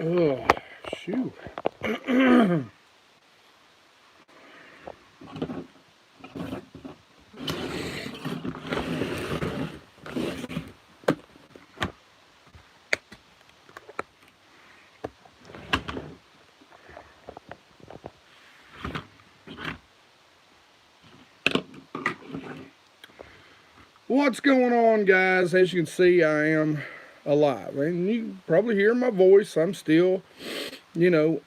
Oh, shoot. What's going on, guys? As you can see, I am alive. And you probably hear my voice. I'm still, you know,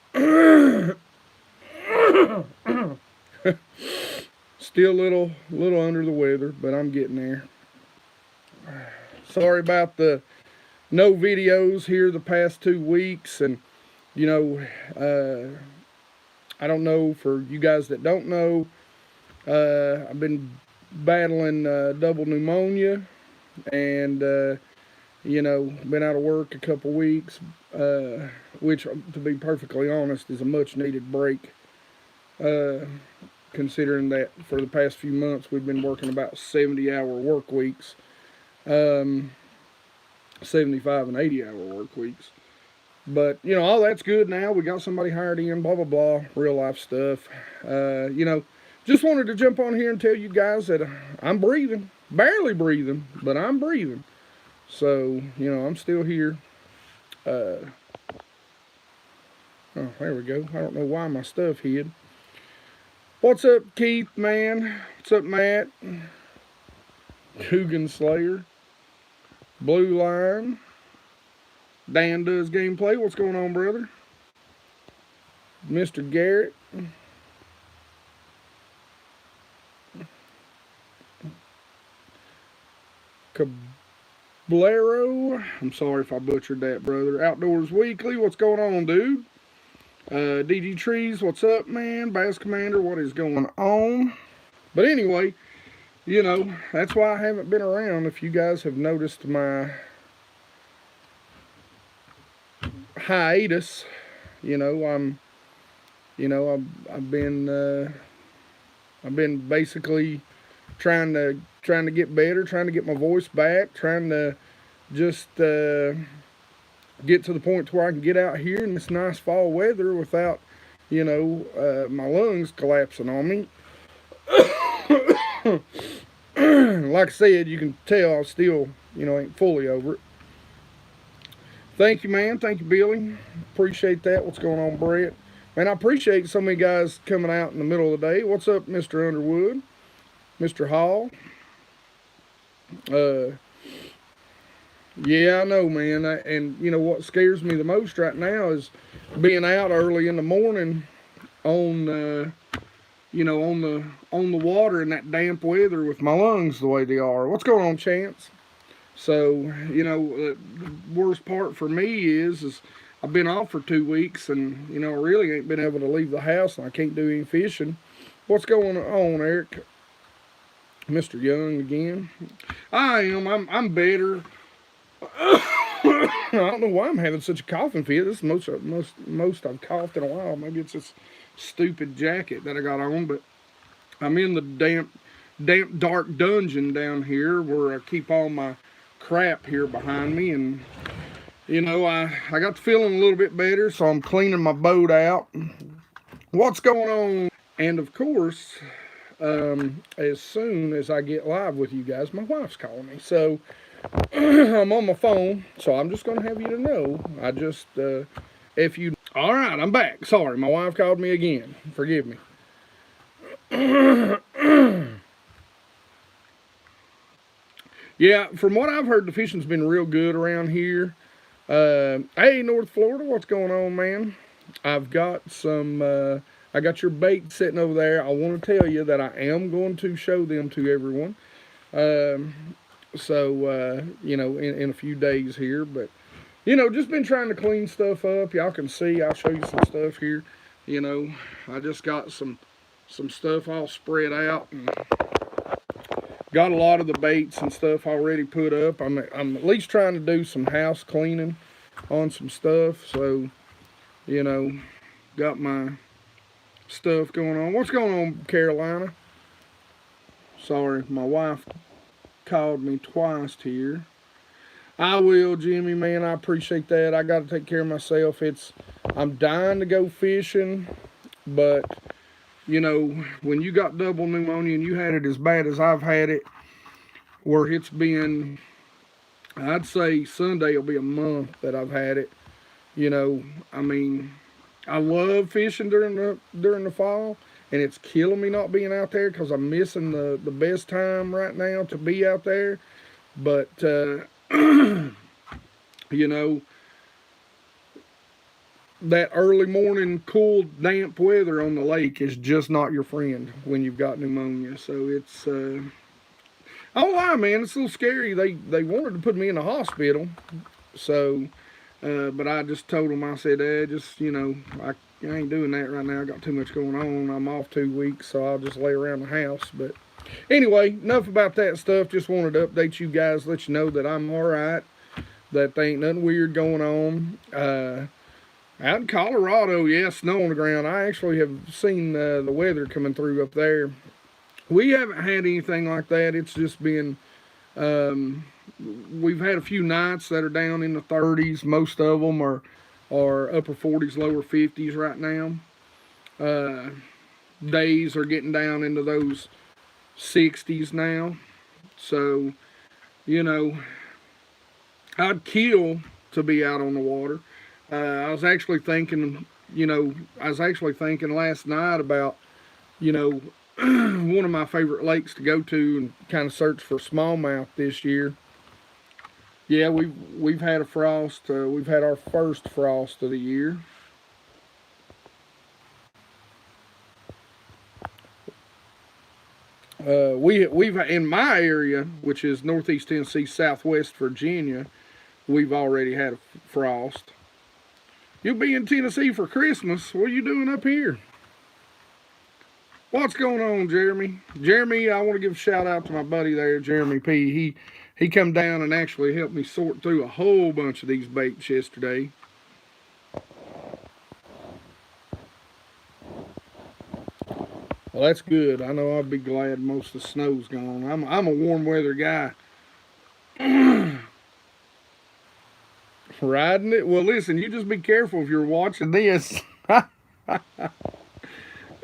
still a little under the weather, but I'm getting there. Sorry about the no videos here the past 2 weeks. And, you know, I don't know, for you guys that don't know, I've been battling double pneumonia, and been out of work a couple weeks, which, to be perfectly honest, is a much needed break, considering that for the past few months we've been working about 70-hour work weeks, 75 and 80-hour work weeks. But, all that's good now. We got somebody hired in, blah, blah, blah, real life stuff. Just wanted to jump on here and tell you guys that I'm breathing. Barely breathing, but I'm breathing. So, I'm still here. Oh, there we go. I don't know why my stuff hid. What's up, Keith, man? What's up, Matt? Coogan Slayer. Blue Line. Dan Does Gameplay. What's going on, brother? Mr. Garrett. Cablero. I'm sorry if I butchered that, brother. Outdoors Weekly. What's going on, dude? DG Trees. What's up, man? Bass Commander. What is going on? But anyway, that's why I haven't been around. If you guys have noticed my hiatus, I've been basically trying to get better, trying to get my voice back, trying to just get to the point to where I can get out here in this nice fall weather without, my lungs collapsing on me. Like I said, you can tell I still, ain't fully over it. Thank you, man. Thank you, Billy. Appreciate that. What's going on, Brett? Man, I appreciate so many guys coming out in the middle of the day. What's up, Mr. Underwood? Mr. Hall? Yeah, I know, man. And what scares me the most right now is being out early in the morning on, on the water in that damp weather with my lungs the way they are. What's going on, Chance? So, the worst part for me is I've been off for 2 weeks, and, I really ain't been able to leave the house, and I can't do any fishing. What's going on, Eric? Mr. Young again. I am. I'm better. I don't know why I'm having such a coughing fit. This is most I've coughed in a while. Maybe it's this stupid jacket that I got on, but I'm in the damp, dark dungeon down here where I keep all my crap here behind me, and I got the feeling a little bit better, so I'm cleaning my boat out. What's going on? And of course, as soon as I get live with you guys, my wife's calling me, so I'm on my phone, so I'm just going to have you to know. All right, I'm back. Sorry, my wife called me again. Forgive me. Yeah, from what I've heard, the fishing's been real good around here. Hey, North Florida, what's going on, man? I've got I got your bait sitting over there. I want to tell you that I am going to show them to everyone. In a few days here, but, just been trying to clean stuff up. Y'all can see, I'll show you some stuff here. I just got some stuff all spread out, and got a lot of the baits and stuff already put up. I'm at least trying to do some house cleaning on some stuff, so, got my stuff going on. What's going on, Carolina? Sorry, my wife called me twice here. I will, Jimmy, man. I appreciate that. I got to take care of myself. I'm dying to go fishing, but you know, when you got double pneumonia and you had it as bad as I've had it, where it's been, I'd say Sunday will be a month that I've had it. You know, I mean, I love fishing during the fall, and it's killing me not being out there because I'm missing the best time right now to be out there. But you know, that early morning cool damp weather on the lake is just not your friend when you've got pneumonia. So it's I don't lie, man, it's a little scary. They wanted to put me in the hospital, so but I just told them, I said, just, you know, I ain't doing that right now. I got too much going on. I'm off 2 weeks, so I'll just lay around the house. But anyway, enough about that stuff. Just wanted to update you guys, let you know that I'm all right, that there ain't nothing weird going on. Out in Colorado, yeah, snow on the ground. I actually have seen the weather coming through up there. We haven't had anything like that. It's just been, we've had a few nights that are down in the 30s. Most of them are upper 40s, lower 50s right now. Days are getting down into those 60s now. So, you know, I'd kill to be out on the water. I was actually thinking, last night about, you know, one of my favorite lakes to go to and kind of search for smallmouth this year. Yeah, we've had a frost. We've had our first frost of the year. We've in my area, which is Northeast Tennessee, Southwest Virginia, we've already had a frost. You'll be in Tennessee for Christmas. What are you doing up here? What's going on, Jeremy? Jeremy, I want to give a shout out to my buddy there, Jeremy P. He come down and actually helped me sort through a whole bunch of these baits yesterday. Well, that's good. I know I'll be glad most of the snow's gone. I'm a warm weather guy. Riding it? Well, listen, you just be careful if you're watching this.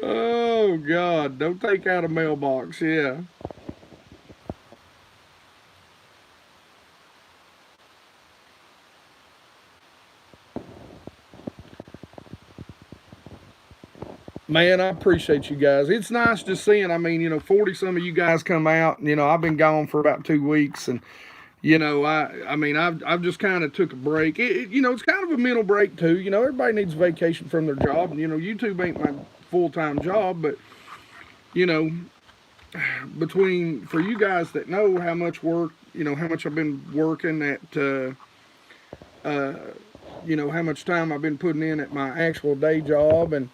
Oh, God. Don't take out a mailbox. Yeah. Man, I appreciate you guys. It's nice just seeing, 40 some of you guys come out. I've been gone for about 2 weeks, and I've just kind of took a break. It's kind of a mental break too. Everybody needs a vacation from their job. YouTube ain't my full-time job, but you know, between for you guys that know how much work, how much I've been working at, how much time I've been putting in at my actual day job, and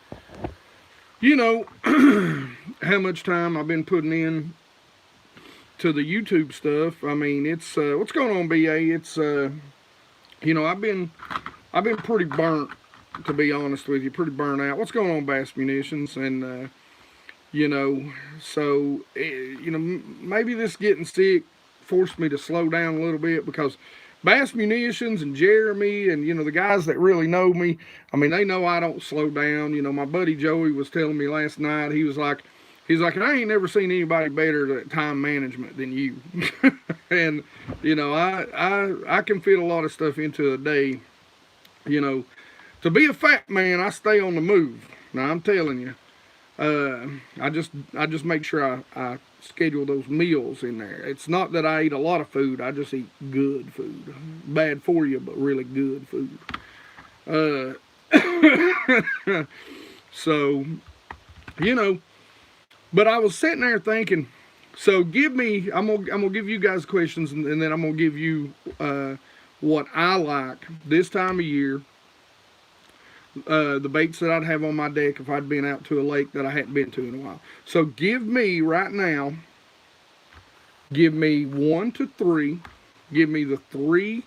how much time I've been putting in to the YouTube stuff. It's what's going on, BA? It's I've been pretty burnt, to be honest with you, pretty burnt out. What's going on, Bass Munitions? And so maybe this getting sick forced me to slow down a little bit, because Bass Munitions and Jeremy and the guys that really know me, they know I don't slow down. My buddy Joey was telling me last night, he's like, I ain't never seen anybody better at time management than you. And I can fit a lot of stuff into a day. To be a fat man, I stay on the move. Now I'm telling you, I just make sure I schedule those meals in there. It's not that I eat a lot of food. I just eat good food, bad for you, but really good food. So but I was sitting there thinking, so I'm gonna give you guys questions, and then I'm gonna give you what I like this time of year. The baits that I'd have on my deck if I'd been out to a lake that I hadn't been to in a while. So give me right now, give me 1 to 3. Give me the 3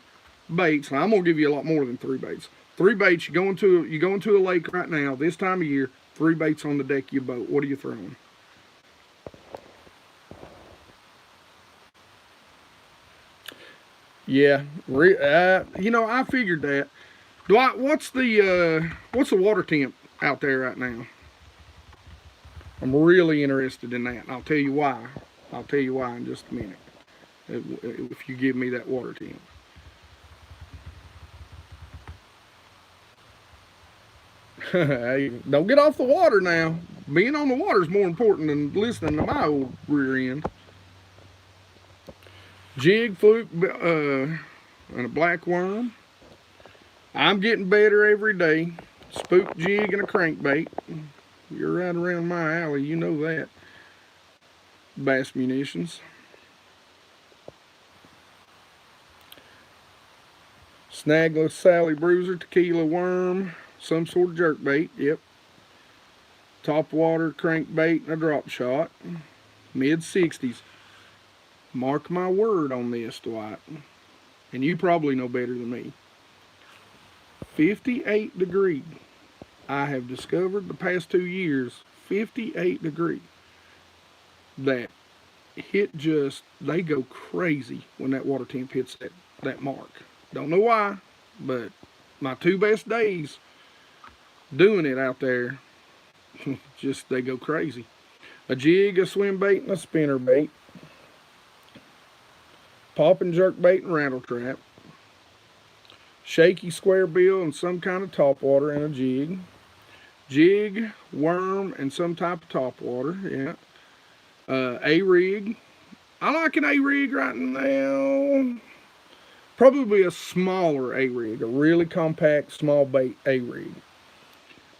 baits. Now I'm gonna give you a lot more than 3 baits. 3 baits. You go into a lake right now this time of year. 3 baits on the deck of your boat. What are you throwing? Yeah, you know, I figured that. Dwight, what's the water temp out there right now? I'm really interested in that, and I'll tell you why. I'll tell you why in just a minute. If you give me that water temp. Hey, don't get off the water now. Being on the water is more important than listening to my old rear end. Jig, fluke, and a black worm. I'm getting better every day. Spook jig and a crankbait. You're right around my alley, you know that. Bass Munitions. Snagless Sally Bruiser, tequila worm, some sort of jerkbait, yep. Top water crankbait and a drop shot. Mid 60s. Mark my word on this, Dwight. And you probably know better than me. 58 degree. I have discovered the past 2 years, 58 degree. That hit just, they go crazy when that water temp hits that mark. Don't know why, but my 2 best days doing it out there, just they go crazy. A jig, a swim bait, and a spinner bait. Pop and jerk bait and rattle trap. Shaky square bill and some kind of top water and a jig. Jig, worm, and some type of top water, yeah. A-rig. I like an A-rig right now. Probably a smaller A-rig, a really compact, small bait A-rig.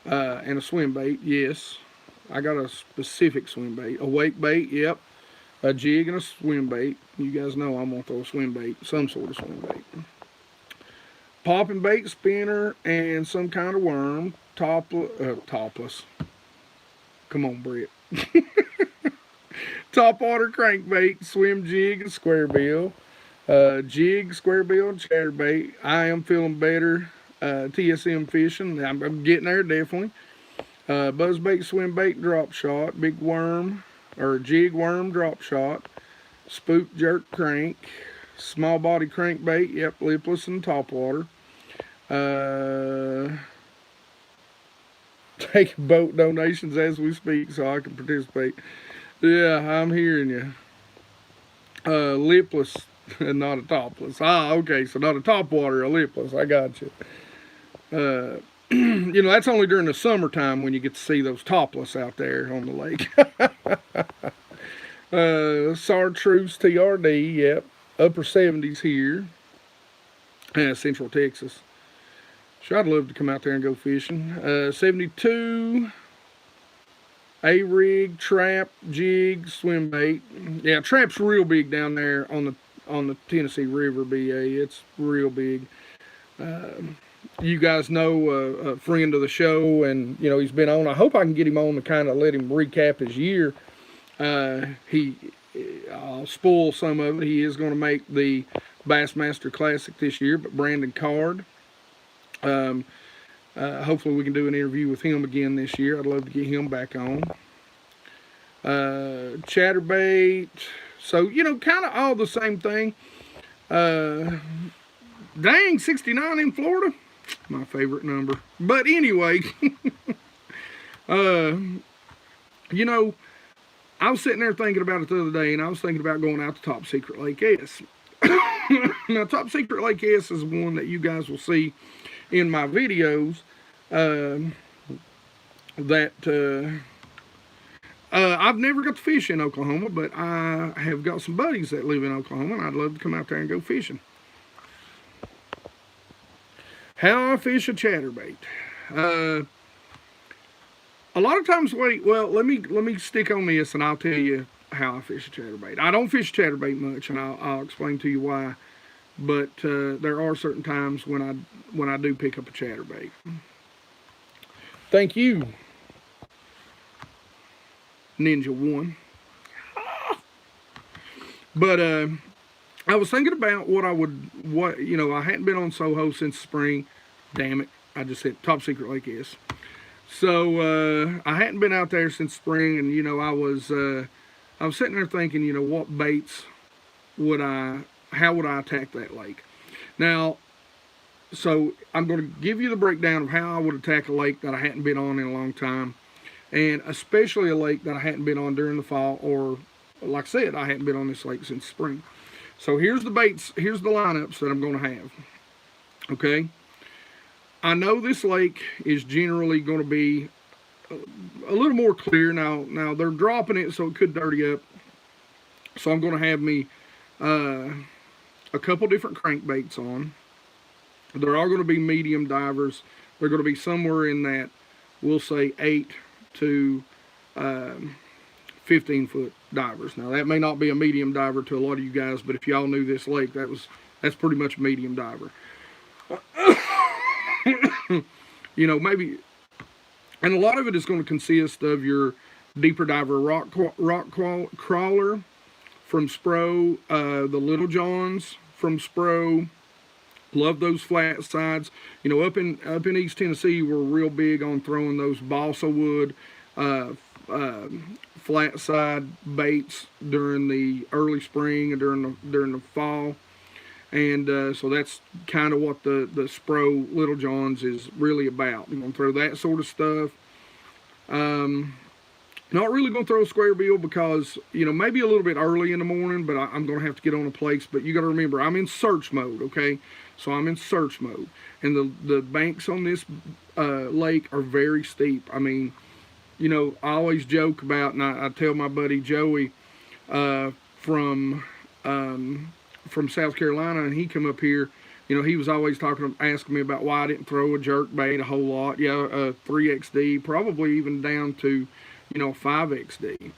And a swim bait, yes. I got a specific swim bait. A wake bait, yep. A jig and a swim bait. You guys know I'm going to throw a swim bait, some sort of swim bait. Pop and bait spinner and some kind of worm. Topless. Come on, Brett. Top water crankbait, swim jig, and square bill. Jig, square bill, and chatterbait. I am feeling better. TSM fishing. I'm getting there, definitely. Buzzbait, swim bait, drop shot. Big worm, or jig worm, drop shot. Spook, jerk, crank. Small body crankbait, yep, lipless and top water. Taking boat donations as we speak so I can participate. Yeah, I'm hearing you. Lipless and not a topless. Ah, okay, so not a top water, a lipless. I got you. You know, that's only during the summertime when you get to see those topless out there on the lake. Chartreuse TRD, yep. Upper 70s here. Central Texas. Sure, I'd love to come out there and go fishing. 72. A-rig, trap, jig, swim bait. Yeah, trap's real big down there on the Tennessee River, BA. It's real big. You guys know a friend of the show, and you know he's been on. I hope I can get him on to kind of let him recap his year. I'll spoil some of it. He is going to make the Bassmaster Classic this year, but Brandon Card. Hopefully we can do an interview with him again this year. I'd love to get him back on. Chatterbait. So, you know, kind of all the same thing. Dang, 69 in Florida. My favorite number. But anyway, you know, I was sitting there thinking about it the other day, and I was thinking about going out to Top Secret Lake S. Now, Top Secret Lake S is one that you guys will see in my videos. I've never got to fish in Oklahoma, but I have got some buddies that live in Oklahoma, and I'd love to come out there and go fishing. How I fish a chatterbait. A lot of times, let me stick on this, and I'll tell you how I fish a chatterbait. I don't fish chatterbait much, and I'll explain to you why. But there are certain times when I do pick up a chatterbait. Thank you, Ninja One. But I was thinking about I hadn't been on Soho since spring. Damn it, I just said Top Secret Lake S. So I hadn't been out there since spring, and you know I was sitting there thinking, you know, what baits would I how would I attack that lake? Now, so I'm going to give you the breakdown of how I would attack a lake that I hadn't been on in a long time, and especially a lake that I hadn't been on during the fall, or like I said, I hadn't been on this lake since spring. So here's the baits, here's the lineups that I'm going to have. Okay, I know this lake is generally going to be a little more clear. Now they're dropping it, so it could dirty up. So I'm going to have me a couple different crankbaits on. There are going to be medium divers. They're going to be somewhere in that, we'll say 8 to 15 foot divers. Now that may not be a medium diver to a lot of you guys, but if y'all knew this lake, that's pretty much a medium diver. You know, maybe, and a lot of it is going to consist of your deeper diver rock crawler from Spro, the Little Johns from Spro. Love those flat sides. You know, up in East Tennessee, we're real big on throwing those balsa wood flat side baits during the early spring and during the fall. And so that's kind of what the Spro Little Johns is really about. You're going to throw that sort of stuff. Not really going to throw a square bill because, you know, maybe a little bit early in the morning, but I'm going to have to get on a place. But you got to remember, I'm in search mode, okay? So I'm in search mode. And the banks on this lake are very steep. I mean, you know, I always joke about, and I tell my buddy Joey from South Carolina, and he come up here, you know, he was always asking me about why I didn't throw a jerk bait a whole lot. Yeah, 3XD, probably even down to, you know, 5XD.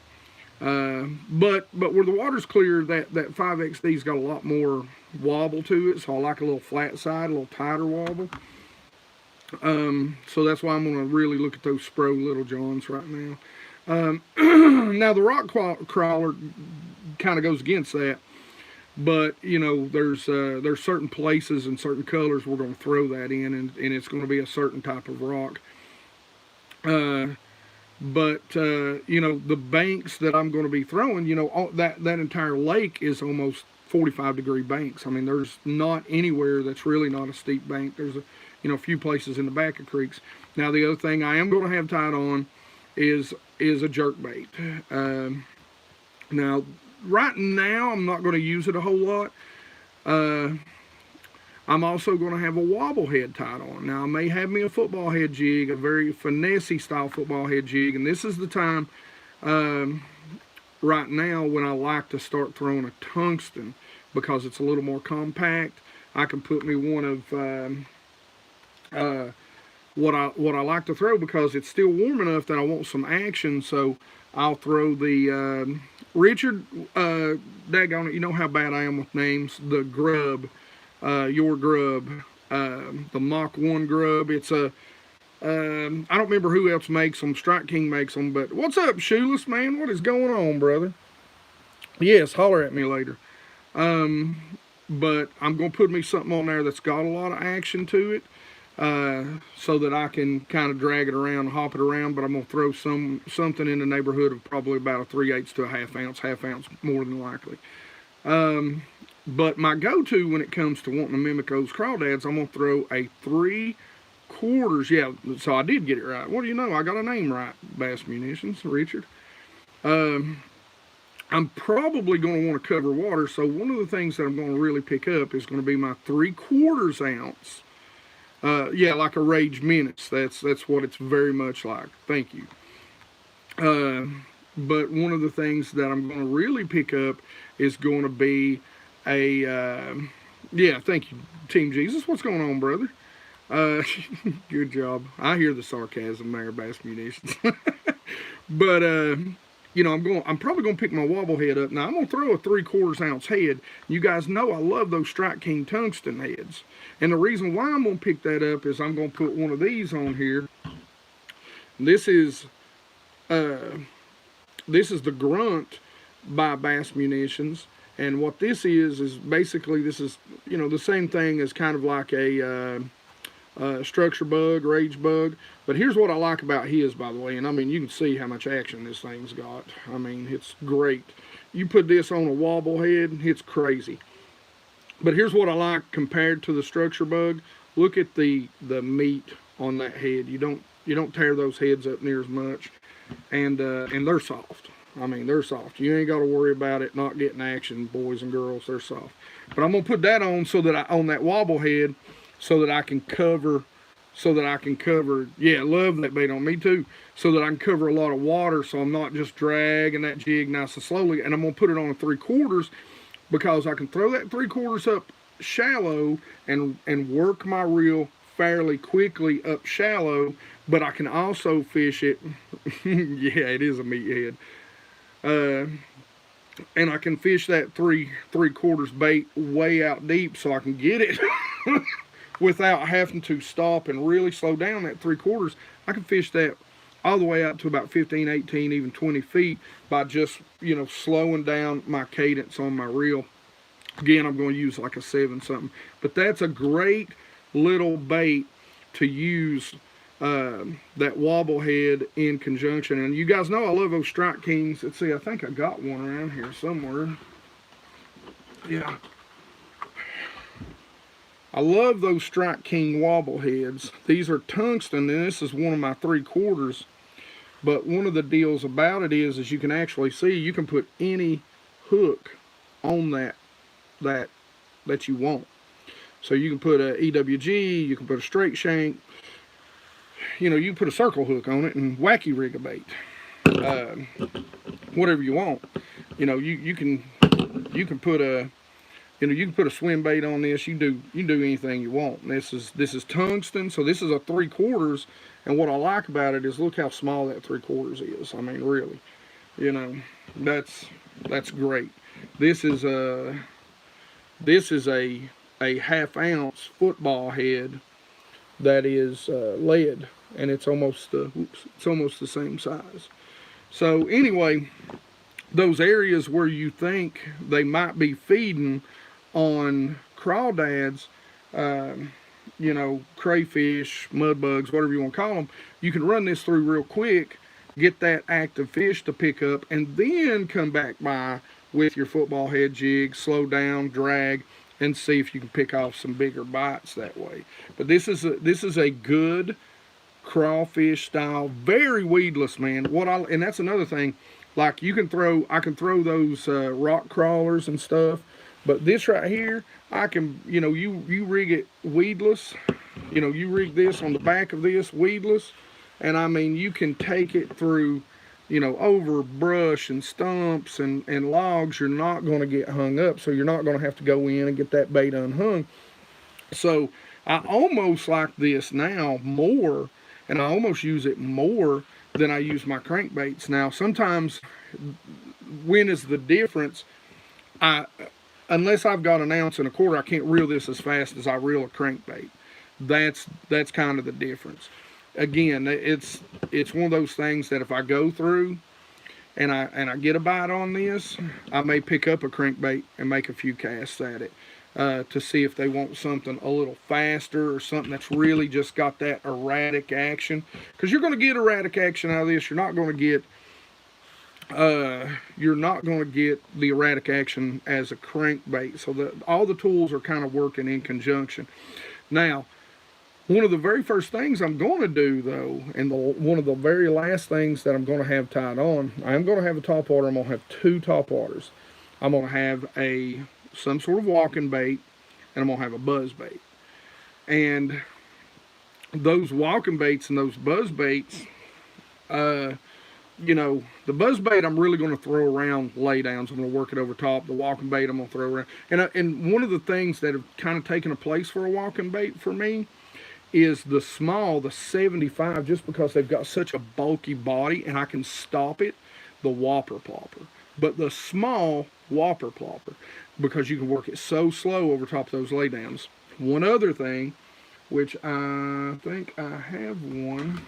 But where the water's clear, that 5XD's got a lot more wobble to it, so I like a little flat side, a little tighter wobble. So that's why I'm going to really look at those Spro Little Johns right now. Now the rock crawler kind of goes against that. But, you know, there's certain places and certain colors we're going to throw that in, and it's going to be a certain type of rock. You know, the banks that I'm going to be throwing, you know, that entire lake is almost 45-degree banks. I mean, there's not anywhere that's really not a steep bank. There's a few places in the back of creeks. Now, the other thing I am going to have tied on is a jerk bait. Now, right now, I'm not going to use it a whole lot. I'm also going to have a wobble head tied on. Now, I may have me a football head jig, a very finesse style football head jig, and this is the time right now when I like to start throwing a tungsten because it's a little more compact. I can put me one of what I like to throw because it's still warm enough that I want some action, so I'll throw the Richard, daggone it, you know how bad I am with names, the Grub, Your Grub, the Mach 1 Grub. It's a, I don't remember who else makes them, Strike King makes them, but what's up, Shoeless, man? What is going on, brother? Yes, holler at me later. But I'm going to put me something on there that's got a lot of action to it, so that I can kind of drag it around, hop it around, but I'm going to throw something in the neighborhood of probably about a 3/8 to a half ounce more than likely. But my go-to when it comes to wanting to mimic those crawdads, I'm going to throw a 3/4. Yeah, so I did get it right. What do you know? I got a name right, Bass Munitions, Richard. I'm probably going to want to cover water, so one of the things that I'm going to really pick up is going to be my 3/4 ounce. Yeah, like a Rage Menace. That's what it's very much like. Thank you. But one of the things that I'm going to really pick up is going to be a, yeah, thank you, Team Jesus. What's going on, brother? Good job. I hear the sarcasm there, Bass Munitions. But, you know, I'm probably going to pick my wobble head up. Now, I'm going to throw a 3/4 ounce head. You guys know I love those Strike King tungsten heads. And the reason why I'm going to pick that up is I'm going to put one of these on here. This is the Grunt by Bass Munitions. And what this is basically, this is, you know, the same thing as kind of like a structure bug, rage bug. But here's what I like about his, by the way. And I mean, you can see how much action this thing's got. I mean, it's great. You put this on a wobble head, it's crazy. But here's what I like compared to the structure bug. Look at the meat on that head. You don't tear those heads up near as much, and they're soft. I mean, they're soft. You ain't got to worry about it not getting action, boys and girls. They're soft. But I'm gonna put that on so that on that wobble head, so that I can cover. Yeah, love that bait on me too. So that I can cover a lot of water, so I'm not just dragging that jig nice and slowly. And I'm gonna put it on a 3/4 because I can throw that 3/4 up shallow and work my reel fairly quickly up shallow. But I can also fish it. Yeah, it is a meathead. And I can fish that 3/4 bait way out deep, so I can get it without having to stop and really slow down that 3/4. I can fish that all the way out to about 15, 18, even 20 feet by just, slowing down my cadence on my reel. Again, I'm going to use like a 7 something. But that's a great little bait to use, that wobble head in conjunction. And you guys know I love those Strike Kings. Let's see, I think I got one around here somewhere. Yeah. I love those Strike King wobble heads. These are tungsten, and this is one of my 3/4. But one of the deals about it is you can actually see, you can put any hook on that you want. So you can put a EWG, you can put a straight shank, you can put a circle hook on it and wacky rig a bait. Whatever you want. You can put a swim bait on this. You can do anything you want. And this is tungsten, so this is a 3/4. And what I like about it is look how small that 3/4 is. I mean, really, that's great. This is a 1/2 ounce football head that is lead, and it's almost the same size. So anyway, those areas where you think they might be feeding on crawdads, crayfish, mud bugs, whatever you want to call them, you can run this through real quick, get that active fish to pick up, and then come back by with your football head jig, slow down, drag, and see if you can pick off some bigger bites that way. But this is a good crawfish style, very weedless, man. And that's another thing. Like I can throw those rock crawlers and stuff, but this right here, I can, you rig it weedless. You rig this on the back of this weedless, and I mean you can take it through, over brush and stumps and logs. You're not going to get hung up, so you're not going to have to go in and get that bait unhung. So I almost like this now more, and I almost use it more than I use my crankbaits. Now sometimes, when is the difference? Unless I've got 1 1/4 ounce, I can't reel this as fast as I reel a crankbait. That's kind of the difference. Again, it's one of those things that if I go through and I get a bite on this, I may pick up a crankbait and make a few casts at it to see if they want something a little faster or something that's really just got that erratic action. Because you're going to get erratic action out of this. You're not going to get the erratic action as a crankbait. So all the tools are kind of working in conjunction. Now, one of the very first things I'm going to do, though, and one of the very last things that I'm going to have tied on, I'm going to have a top water. I'm going to have 2 top waters. I'm going to have some sort of walking bait, and I'm going to have a buzz bait. And those walking baits and those buzz baits, the buzz bait I'm really going to throw around laydowns. I'm going to work it over top. The walking bait I'm going to throw around. And one of the things that have kind of taken a place for a walking bait for me is the 75, just because they've got such a bulky body and I can stop it, the Whopper Plopper. But the small Whopper Plopper, because you can work it so slow over top of those laydowns. One other thing, which I think I have one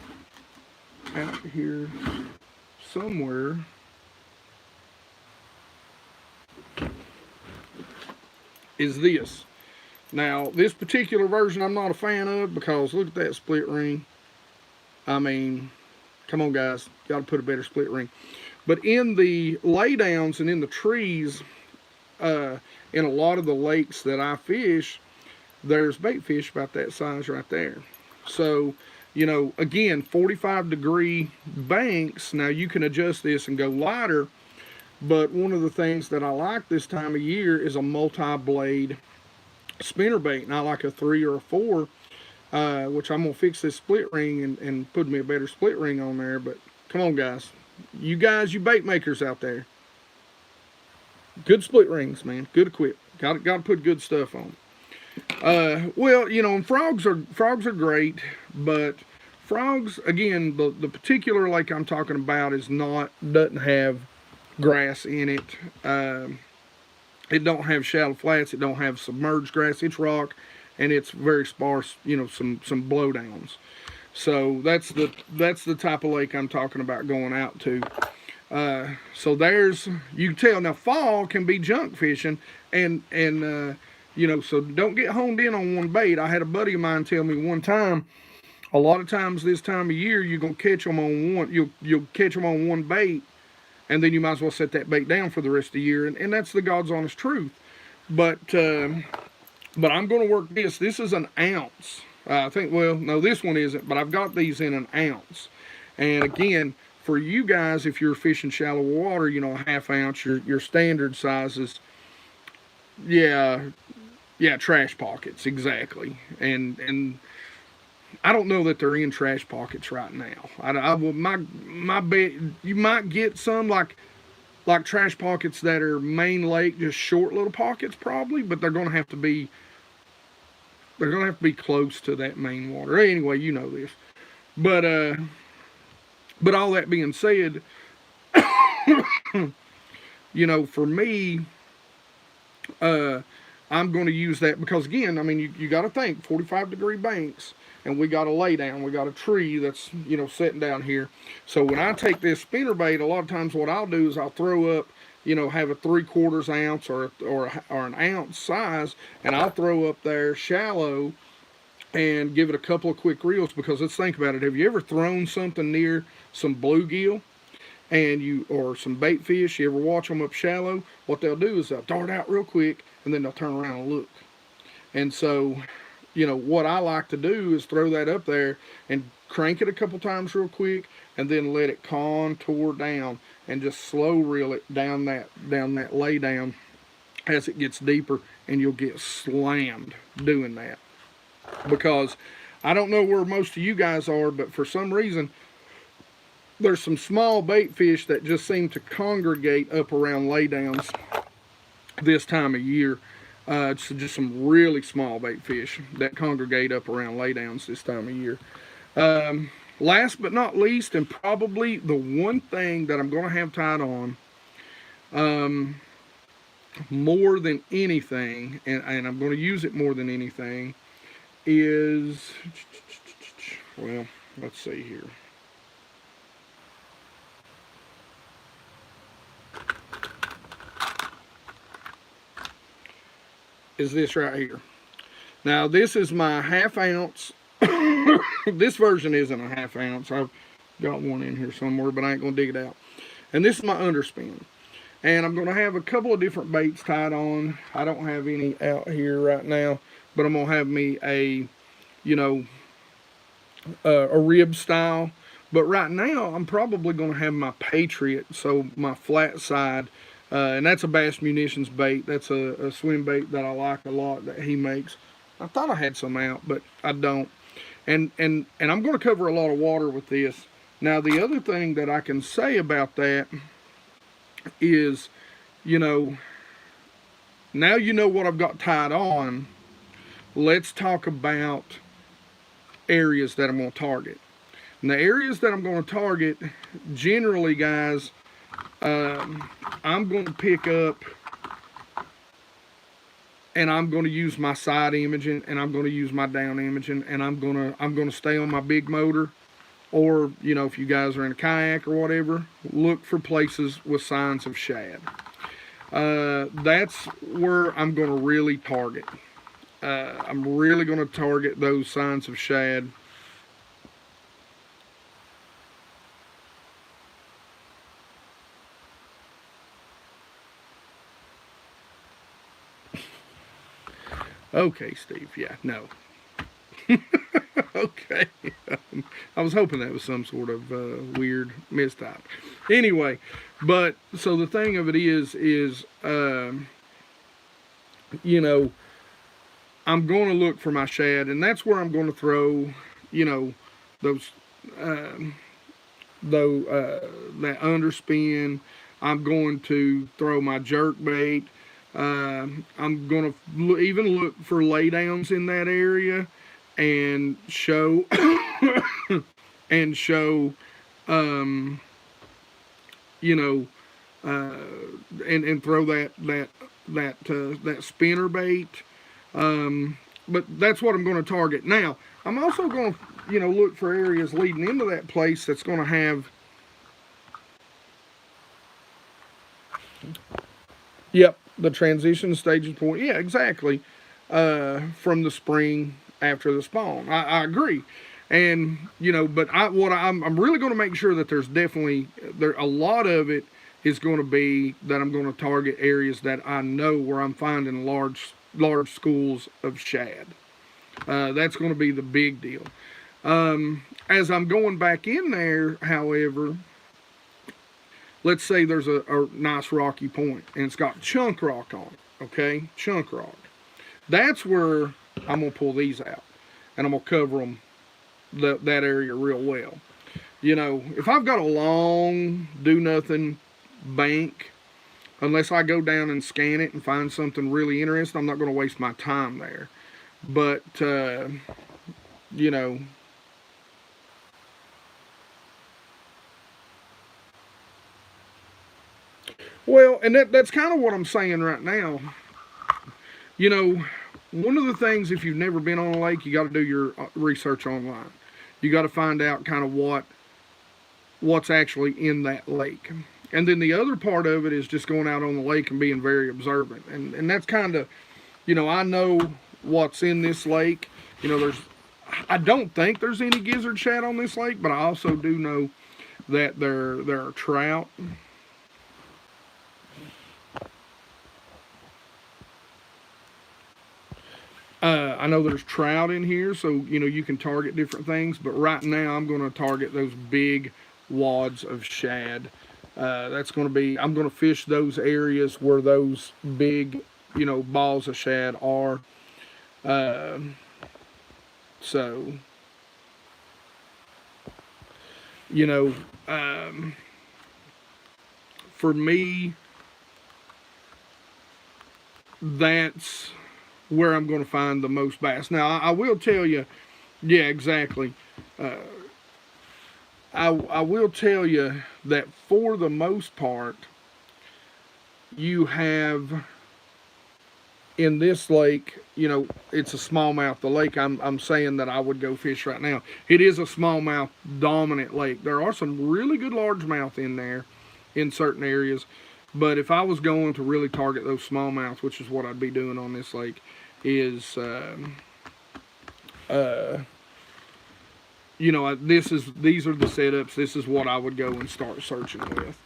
out here somewhere, is this. Now, this particular version I'm not a fan of, because look at that split ring. I mean, come on guys, got to put a better split ring. But in the laydowns and in the trees, in a lot of the lakes that I fish, there's bait fish about that size right there. So, you know, again, 45-degree banks. Now you can adjust this and go lighter, but one of the things that I like this time of year is a multi-blade spinner bait, and I like a 3 or a 4, which I'm gonna fix this split ring and put me a better split ring on there. But come on, guys, you bait makers out there, good split rings, man, good equipment. Got to put good stuff on. Well, you know, and frogs are great, but frogs, again, the particular lake I'm talking about doesn't have grass in it. It don't have shallow flats. It don't have submerged grass. It's rock, and it's very sparse. You know, some blowdowns. So that's the type of lake I'm talking about going out to. So you can tell now, fall can be junk fishing, and you know, so don't get honed in on one bait. I had a buddy of mine tell me one time, a lot of times this time of year, you're gonna catch them on one. You'll catch them on one bait, and then you might as well set that bait down for the rest of the year. And that's the God's honest truth. But I'm gonna work this. This is an ounce. I think. Well, no, this one isn't. But I've got these in an ounce. And again, for you guys, if you're fishing shallow water, you know, a ½ ounce, your standard sizes. Yeah, trash pockets, exactly. And I don't know that they're in trash pockets right now. My bet, you might get some like trash pockets that are main lake, just short little pockets probably, but they're gonna have to be close to that main water. Anyway, you know this. But all that being said, you know, for me, I'm going to use that because, again, I mean, you got to think 45-degree banks, and we got a lay down. We got a tree that's, you know, sitting down here. So when I take this spinner bait, a lot of times what I'll do is I'll throw up, you know, have a 3/4 ounce or an ounce size, and I'll throw up there shallow and give it a couple of quick reels. Because let's think about it. Have you ever thrown something near some bluegill or some bait fish? You ever watch them up shallow? What they'll do is they'll dart out real quick, and then they'll turn around and look. And so, you know, what I like to do is throw that up there and crank it a couple times real quick, and then let it contour down and just slow reel it down that lay down as it gets deeper, and you'll get slammed doing that. Because I don't know where most of you guys are, but for some reason, there's some small bait fish that just seem to congregate up around laydowns this time of year. It's just some really small bait fish that congregate up around laydowns this time of year. Last but not least, and probably the one thing that I'm going to have tied on more than anything, and I'm going to use it more than anything, is, well, let's see here. Is this right here. Now this is my ½ ounce. This version isn't a ½ ounce. I've got one in here somewhere, but I ain't gonna dig it out. And this is my underspin. And I'm gonna have a couple of different baits tied on. I don't have any out here right now, but I'm gonna have me a, you know, a rib style. But right now I'm probably gonna have my Patriot, so my flat side. And that's a Bass Munitions bait. That's a swim bait that I like a lot that he makes. I thought I had some out, but I don't. And I'm going to cover a lot of water with this. Now, the other thing that I can say about that is, you know, now you know what I've got tied on. Let's talk about areas that I'm going to target. And the areas that I'm going to target, generally, guys, I'm going to pick up, and I'm going to use my side imaging, and I'm going to use my down imaging, and I'm going to stay on my big motor, or, you know, if you guys are in a kayak or whatever, look for places with signs of shad. That's where I'm going to really target. I'm really going to target those signs of shad. Okay, Steve. Yeah, no. Okay. I was hoping that was some sort of weird mistype. Anyway, but so the thing of it is, you know, I'm going to look for my shad, and that's where I'm going to throw, you know, those, though, that underspin. I'm going to throw my jerk bait. I'm going to even look for laydowns in that area and show and show you know and throw that spinner bait, but that's what I'm going to target. Now I'm also going to look for areas leading into that place that's going to have, yep, the transition stages point, yeah, exactly, from the spring after the spawn. I agree. And but I'm really going to make sure that there's definitely a lot of it is going to be that I'm going to target areas that I know where I'm finding large schools of shad. That's going to be the big deal. As I'm going back in there, however, let's say there's a nice rocky point and it's got chunk rock on it. Okay, chunk rock. That's where I'm going to pull these out and I'm going to cover them, that area real well. If I've got a long do nothing bank, unless I go down and scan it and find something really interesting, I'm not going to waste my time there. But well, and that's kind of what I'm saying right now. One of the things, if you've never been on a lake, you got to do your research online. You got to find out kind of what's actually in that lake. And then the other part of it is just going out on the lake and being very observant. And that's kind of, I know what's in this lake. I don't think there's any gizzard shad on this lake, but I also do know that there are trout. I know there's trout in here, so you can target different things. But right now, I'm going to target those big wads of shad. That's going to be, I'm going to fish those areas where those big, balls of shad are. So, for me, that's where I'm going to find the most bass. Now, I will tell you, yeah, exactly. I will tell you that for the most part, you have in this lake, it's a smallmouth. The lake I'm saying that I would go fish right now, it is a smallmouth dominant lake. There are some really good largemouth in there in certain areas, but if I was going to really target those smallmouths, which is what I'd be doing on this lake, is these are the setups. This is what I would go and start searching with,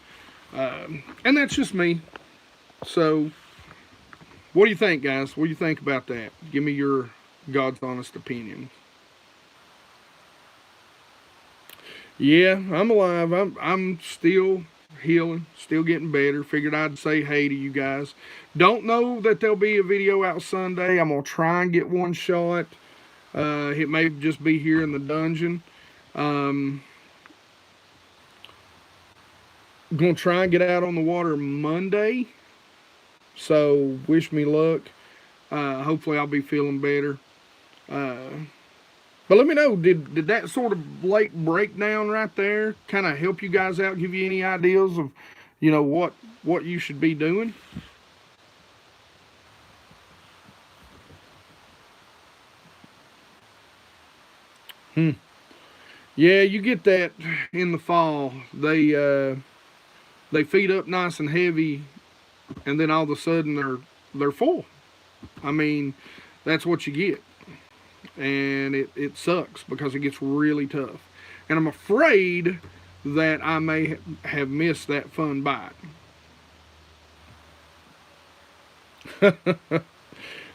and that's just me. So what do you think, guys? What do you think about that? Give me your God's honest opinion. Yeah, I'm alive. I'm still healing, still getting better. Figured I'd say hey to you guys. Don't know that there'll be a video out Sunday. I'm gonna try and get one shot. It may just be here in the dungeon. Gonna try and get out on the water Monday. So wish me luck. Hopefully I'll be feeling better. But let me know, did that sort of lake breakdown right there kind of help you guys out, give you any ideas of, what you should be doing? Yeah, you get that in the fall. They feed up nice and heavy, and then all of a sudden they're full. I mean, that's what you get. And it sucks because it gets really tough. And I'm afraid that I may have missed that fun bite.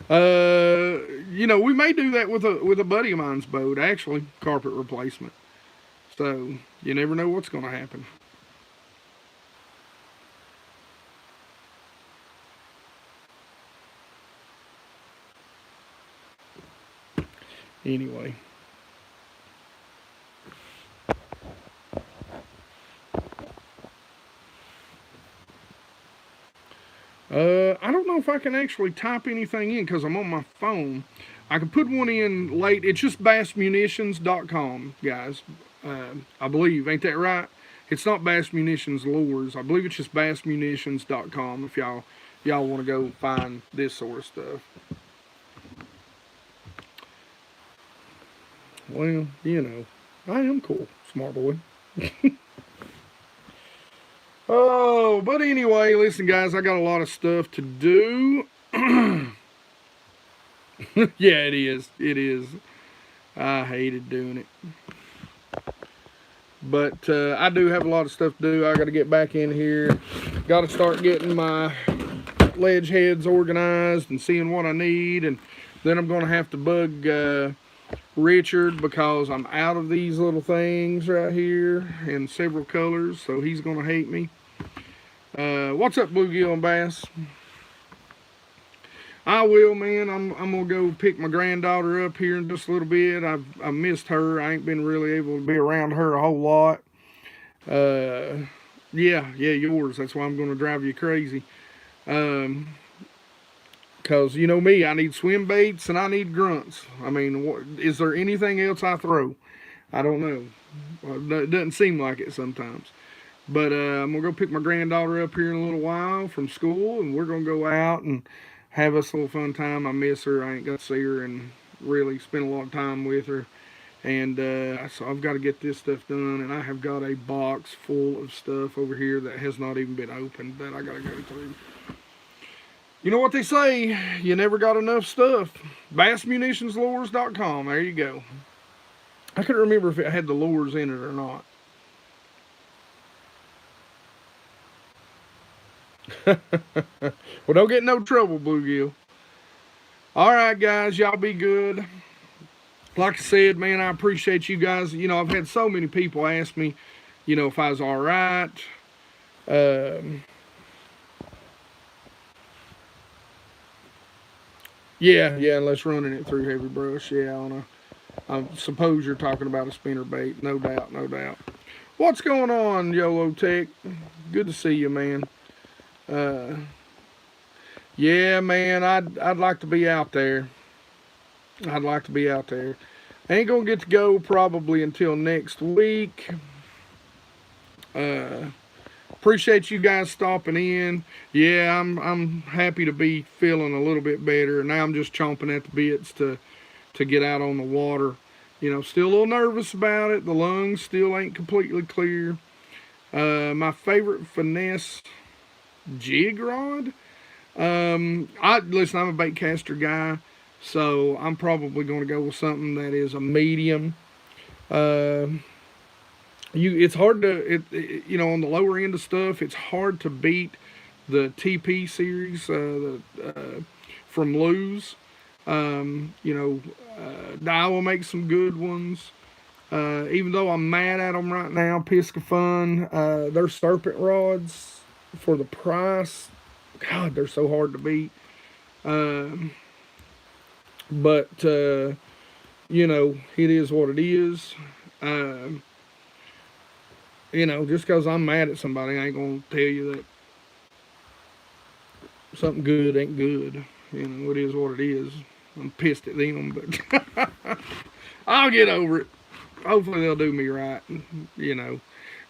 You know, we may do that with a buddy of mine's boat, actually, carpet replacement. So you never know what's going to happen. Anyway. I don't know if I can actually type anything in because I'm on my phone. I can put one in late. It's just bassmunitions.com, guys. I believe. Ain't that right? It's not Bass Munitions Lures. I believe it's just bassmunitions.com if y'all want to go find this sort of stuff. Well, you know, I am cool, smart boy. Oh, but anyway, listen, guys, I got a lot of stuff to do. Yeah, it is. It is. I hated doing it. But I do have a lot of stuff to do. I got to get back in here. Got to start getting my ledge heads organized and seeing what I need. And then I'm going to have to bug Richard because I'm out of these little things right here in several colors. So he's going to hate me. What's up, Bluegill and Bass? I will, man. I'm gonna go pick my granddaughter up here in just a little bit. I missed her. I ain't been really able to be around her a whole lot. Yeah, yours. That's why I'm gonna drive you crazy. Cause you know me, I need swim baits and I need grunts. I mean, is there anything else I throw? I don't know. It doesn't seem like it sometimes. But I'm gonna go pick my granddaughter up here in a little while from school, and we're gonna go out and have us a little fun time. I miss her. I ain't got to see her and really spend a lot of time with her. And so I've got to get this stuff done. And I have got a box full of stuff over here that has not even been opened that I got to go through. You know what they say, you never got enough stuff. BassMunitionsLures.com. There you go. I couldn't remember if it had the lures in it or not. Well, don't get in no trouble, Bluegill. All right, guys, y'all be good. Like I said, man, I appreciate you guys. You know, I've had so many people ask me, you know, if I was all right. Yeah, unless running it through heavy brush. Yeah, I suppose you're talking about a spinner bait. No doubt, no doubt. What's going on, YOLO Tech? Good to see you, man. Yeah, man, I'd like to be out there. I'd like to be out there. Ain't gonna get to go probably until next week. Appreciate you guys stopping in. Yeah, I'm happy to be feeling a little bit better. Now I'm just chomping at the bits to get out on the water. You know, still a little nervous about it. The lungs still ain't completely clear. My favorite finesse jig rod. Listen, I'm a bait caster guy, so I'm probably going to go with something that is a medium. It's hard to, you know, on the lower end of stuff, it's hard to beat the TP series from Lew's. You know, Daiwa makes some good ones. Even though I'm mad at them right now, Piscofun, their serpent rods for the price, God, they're so hard to beat. But you know, it is what it is. You know, just because I'm mad at somebody, I ain't going to tell you that something good ain't good. You know, it is what it is. I'm pissed at them, but I'll get over it. Hopefully they'll do me right, you know.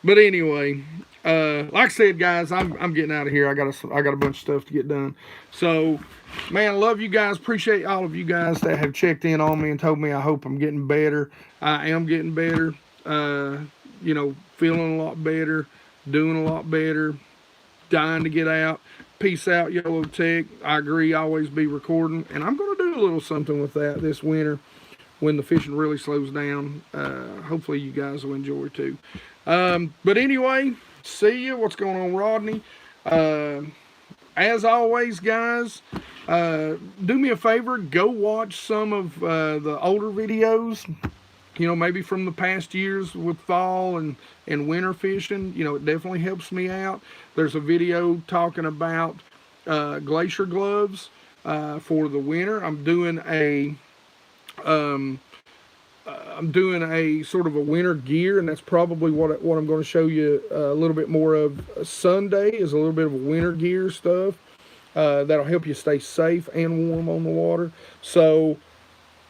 But anyway, like I said, guys, I'm getting out of here. I got a bunch of stuff to get done. So, man, love you guys. Appreciate all of you guys that have checked in on me and told me I hope I'm getting better. I am getting better. You know, feeling a lot better, doing a lot better, dying to get out. Peace out, YOLO Tech. I agree, always be recording. And I'm going to do a little something with that this winter when the fishing really slows down. Hopefully you guys will enjoy too. But anyway, see you. What's going on, Rodney? As always, guys, Do me a favor, go watch some of the older videos, you know, maybe from the past years with fall and winter fishing. You know, it definitely helps me out. There's a video talking about glacier gloves for the winter. I'm doing a sort of a winter gear, and that's probably what I'm going to show you a little bit more of Sunday, is a little bit of winter gear stuff that'll help you stay safe and warm on the water. So,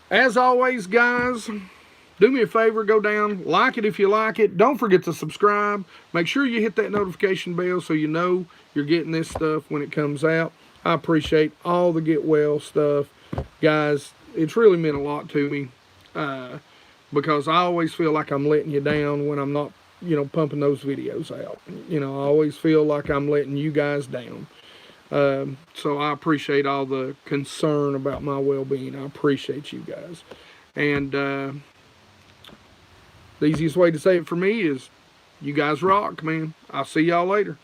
as always, guys, do me a favor, go down, like it if you like it. Don't forget to subscribe. Make sure you hit that notification bell so you know you're getting this stuff when it comes out. I appreciate all the get well stuff. Guys, it's really meant a lot to me. Because I always feel like I'm letting you down when I'm not, you know, pumping those videos out. You know, I always feel like I'm letting you guys down. So I appreciate all the concern about my well-being. I appreciate you guys. And the easiest way to say it for me is, you guys rock, man. I'll see y'all later.